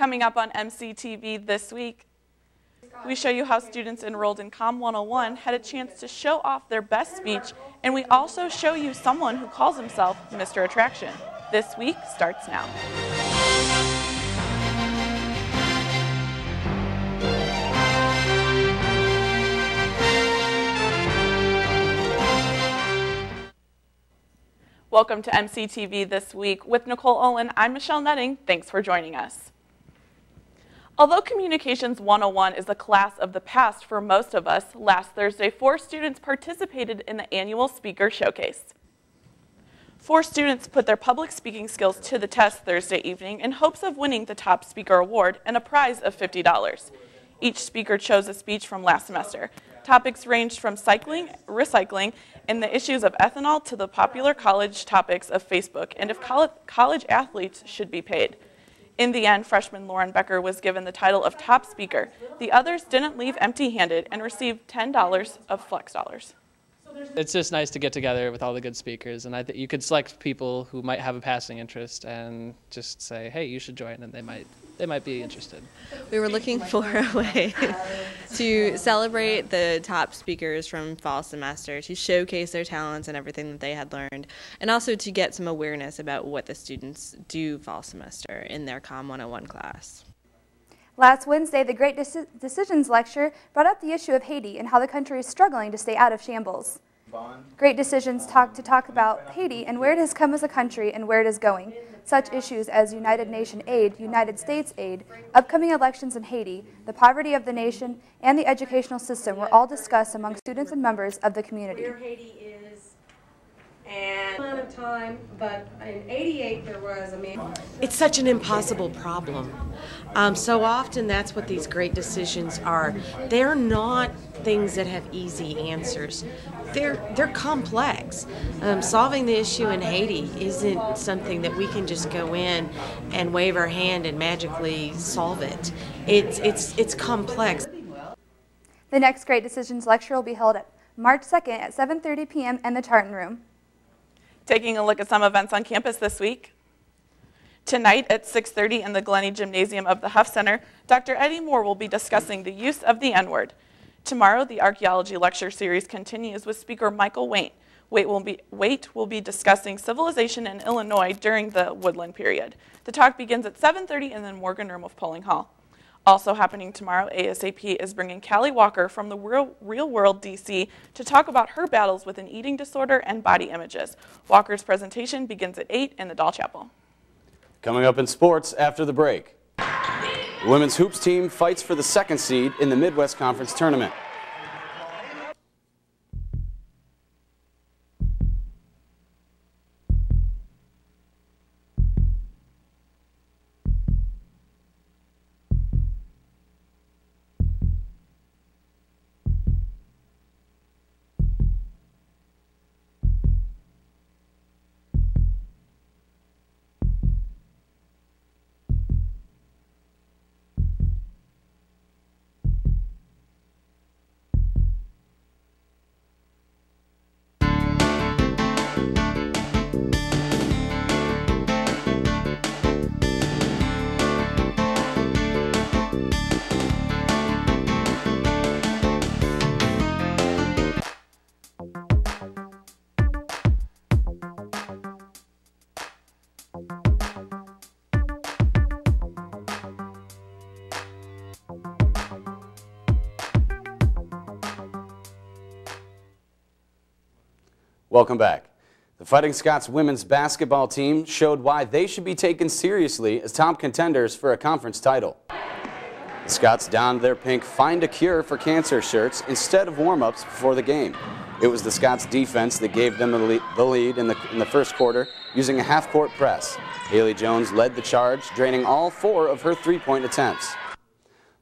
Coming up on MCTV this week, we show you how students enrolled in Com 101 had a chance to show off their best speech, and we also show you someone who calls himself Mr. Attraction. This week starts now. Welcome to MCTV This Week. With Nicole Olin, I'm Michelle Netting. Thanks for joining us. Although Communications 101 is a class of the past for most of us, last Thursday, 4 students participated in the annual Speaker Showcase. 4 students put their public speaking skills to the test Thursday evening in hopes of winning the Top Speaker Award and a prize of $50. Each speaker chose a speech from last semester. Topics ranged from cycling, recycling, and the issues of ethanol to the popular college topics of Facebook and if college athletes should be paid. In the end, freshman Lauren Becker was given the title of top speaker. The others didn't leave empty-handed and received $10 of flex dollars. It's just nice to get together with all the good speakers, and I think you could select people who might have a passing interest and just say, hey, you should join, and they might be interested. We were looking for a way to celebrate the top speakers from fall semester, to showcase their talents and everything that they had learned, and also to get some awareness about what the students do fall semester in their Com 101 class. Last Wednesday, the Great Decisions lecture brought up the issue of Haiti and how the country is struggling to stay out of shambles. Great Decisions talk about Haiti and where it has come as a country and where it is going. Such issues as United Nations aid, United States aid, upcoming elections in Haiti, the poverty of the nation, and the educational system were all discussed among students and members of the community. Where Haiti is and amount of time, but in '88 there was a man. It's such an impossible problem. So often that's what these great decisions are. They're not things that have easy answers. They're complex. Solving the issue in Haiti isn't something that we can just go in and wave our hand and magically solve it. It's complex. The next Great Decisions lecture will be held at March 2nd at 7:30 p.m. in the Tartan Room. Taking a look at some events on campus this week. Tonight at 6:30 in the Glennie Gymnasium of the Huff Center, Dr. Eddie Moore will be discussing the use of the N-word. Tomorrow, the archaeology lecture series continues with speaker Michael Waite. Waite will be discussing civilization in Illinois during the Woodland period. The talk begins at 7:30 in the Morgan Room of Polling Hall. Also happening tomorrow, ASAP is bringing Callie Walker from the Real World DC to talk about her battles with an eating disorder and body images. Walker's presentation begins at 8 in the Doll Chapel. Coming up in sports after the break. The women's hoops team fights for the 2nd seed in the Midwest Conference Tournament. Welcome back. The Fighting Scots women's basketball team showed why they should be taken seriously as top contenders for a conference title. The Scots donned their pink "Find a Cure for Cancer" shirts instead of warm-ups before the game. It was the Scots defense that gave them the lead in the first quarter using a half-court press. Haley Jones led the charge, draining all 4 of her 3-point attempts.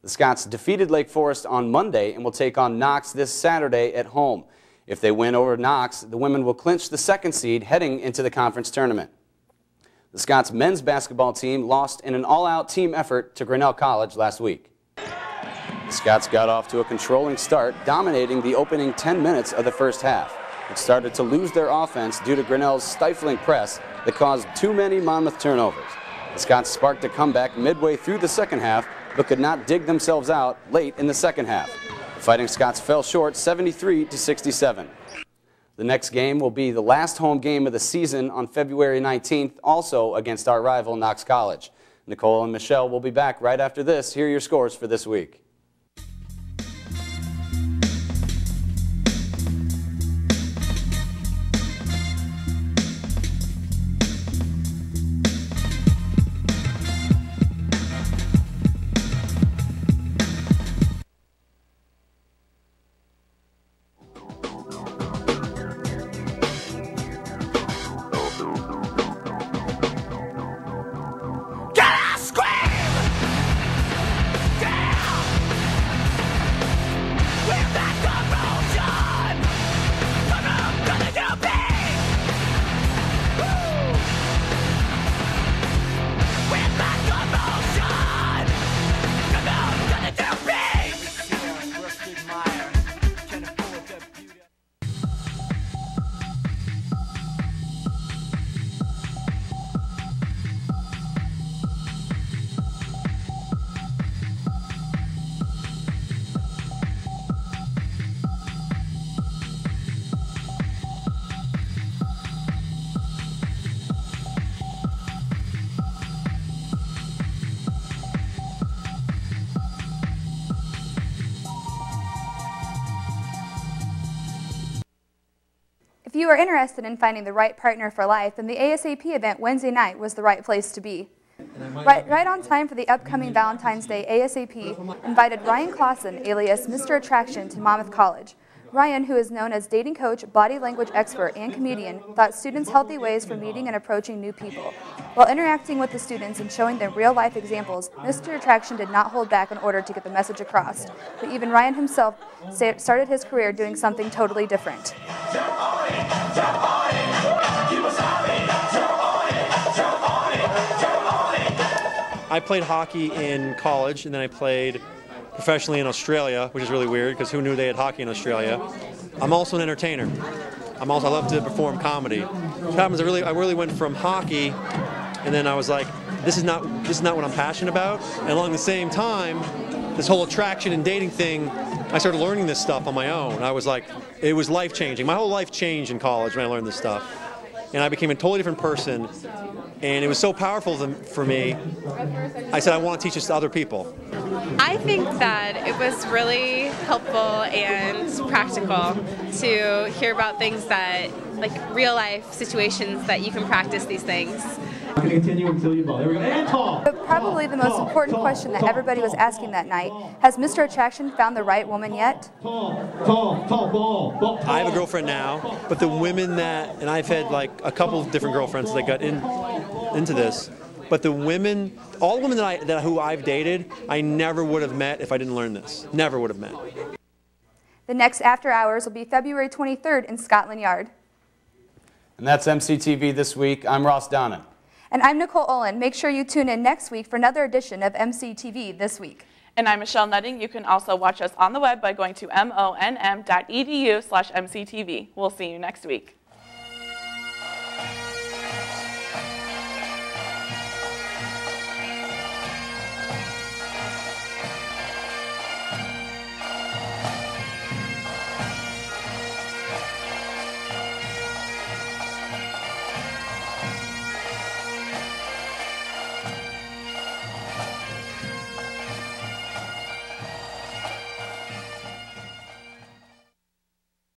The Scots defeated Lake Forest on Monday and will take on Knox this Saturday at home. If they win over Knox, the women will clinch the 2nd seed heading into the conference tournament. The Scots men's basketball team lost in an all-out team effort to Grinnell College last week. The Scots got off to a controlling start, dominating the opening 10 minutes of the first half, but started to lose their offense due to Grinnell's stifling press that caused too many Monmouth turnovers. The Scots sparked a comeback midway through the second half, but could not dig themselves out late in the second half. The Fighting Scots fell short 73-67. The next game will be the last home game of the season on February 19th, also against our rival Knox College. Nicole and Michelle will be back right after this. Here are your scores for this week. If you are interested in finding the right partner for life, then the ASAP event Wednesday night was the right place to be. Right on time for the upcoming Valentine's Day, ASAP invited Ryan Clausen, alias Mr. Attraction, to Monmouth College. Ryan, who is known as dating coach, body language expert, and comedian, taught students healthy ways for meeting and approaching new people. While interacting with the students and showing them real-life examples, Mr. Attraction did not hold back in order to get the message across. But even Ryan himself started his career doing something totally different. I played hockey in college, and then I played professionally in Australia, which is really weird because who knew they had hockey in Australia. I'm also an entertainer. I love to perform comedy. What happens, I really went from hockey, and then I was like, this is not what I'm passionate about. And along the same time, this whole attraction and dating thing, I started learning this stuff on my own. I was like, it was life-changing. My whole life changed in college when I learned this stuff. And I became a totally different person, and it was so powerful for me, I said I want to teach this to other people. I think that it was really helpful and practical to hear about things that, like real life situations that you can practice these things. I'm going to continue until you ball. There we go. And tall. But probably the most important question that everybody was asking that night, has Mr. Attraction found the right woman yet? Ball. I have a girlfriend now, but the women and I've had like a couple of different girlfriends that got into this, but the women, all the women who I've dated, I never would have met if I didn't learn this. Never would have met. The next After Hours will be February 23rd in Scotland Yard. And that's MCTV This Week. I'm Ross Donnan. And I'm Nicole Olin. Make sure you tune in next week for another edition of MCTV This Week. And I'm Michelle Nutting. You can also watch us on the web by going to monm.edu/MCTV. We'll see you next week.